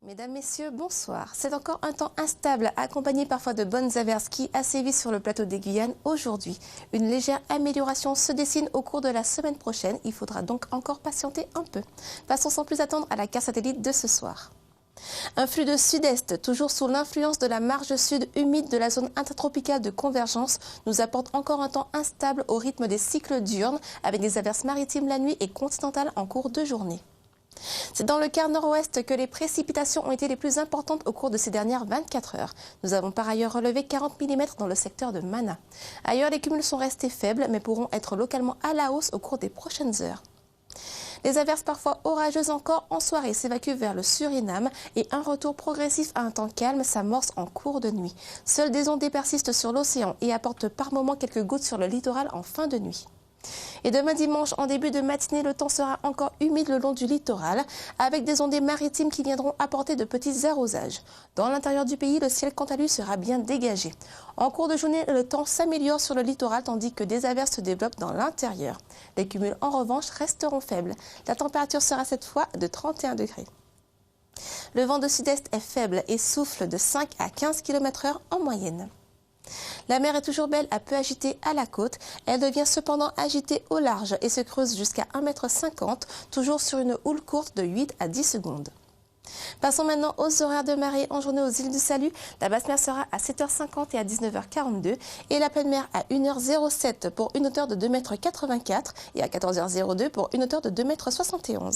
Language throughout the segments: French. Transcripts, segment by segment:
Mesdames, Messieurs, bonsoir. C'est encore un temps instable, accompagné parfois de bonnes averses qui assévissent sur le plateau des Guyanes aujourd'hui. Une légère amélioration se dessine au cours de la semaine prochaine. Il faudra donc encore patienter un peu. Passons sans plus attendre à la carte satellite de ce soir. Un flux de sud-est, toujours sous l'influence de la marge sud humide de la zone intertropicale de convergence, nous apporte encore un temps instable au rythme des cycles diurnes, avec des averses maritimes la nuit et continentales en cours de journée. C'est dans le quart nord-ouest que les précipitations ont été les plus importantes au cours de ces dernières 24 heures. Nous avons par ailleurs relevé 40 mm dans le secteur de Mana. Ailleurs, les cumuls sont restés faibles, mais pourront être localement à la hausse au cours des prochaines heures. Les averses parfois orageuses encore en soirée s'évacuent vers le Suriname et un retour progressif à un temps calme s'amorce en cours de nuit. Seules des ondées persistent sur l'océan et apportent par moments quelques gouttes sur le littoral en fin de nuit. Et demain dimanche, en début de matinée, le temps sera encore humide le long du littoral, avec des ondées maritimes qui viendront apporter de petits arrosages. Dans l'intérieur du pays, le ciel quant à lui sera bien dégagé. En cours de journée, le temps s'améliore sur le littoral, tandis que des averses se développent dans l'intérieur. Les cumuls, en revanche, resteront faibles. La température sera cette fois de 31 degrés. Le vent de sud-est est faible et souffle de 5 à 15 km/h en moyenne. La mer est toujours belle à peu agitée à la côte. Elle devient cependant agitée au large et se creuse jusqu'à 1,50 m, toujours sur une houle courte de 8 à 10 secondes. Passons maintenant aux horaires de marée en journée aux îles du Salut. La basse mer sera à 7h50 et à 19h42 et la pleine mer à 1h07 pour une hauteur de 2,84 m et à 14h02 pour une hauteur de 2,71 m.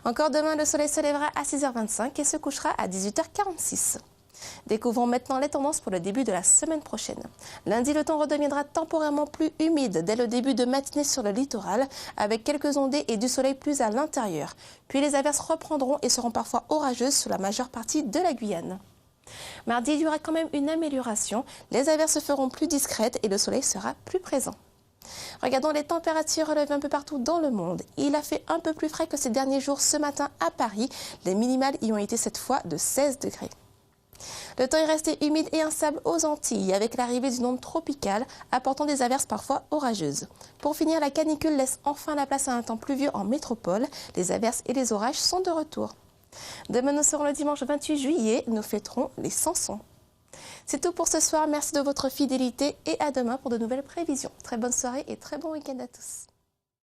Encore demain, le soleil se lèvera à 6h25 et se couchera à 18h46. Découvrons maintenant les tendances pour le début de la semaine prochaine. Lundi, le temps redeviendra temporairement plus humide dès le début de matinée sur le littoral, avec quelques ondées et du soleil plus à l'intérieur. Puis les averses reprendront et seront parfois orageuses sur la majeure partie de la Guyane. Mardi, il y aura quand même une amélioration. Les averses se feront plus discrètes et le soleil sera plus présent. Regardons les températures relevées un peu partout dans le monde. Il a fait un peu plus frais que ces derniers jours ce matin à Paris. Les minimales y ont été cette fois de 16 degrés. Le temps est resté humide et instable aux Antilles avec l'arrivée d'une onde tropicale apportant des averses parfois orageuses. Pour finir, la canicule laisse enfin la place à un temps pluvieux en métropole. Les averses et les orages sont de retour. Demain, nous serons le dimanche 28 juillet. Nous fêterons les Samsons. C'est tout pour ce soir. Merci de votre fidélité et à demain pour de nouvelles prévisions. Très bonne soirée et très bon week-end à tous.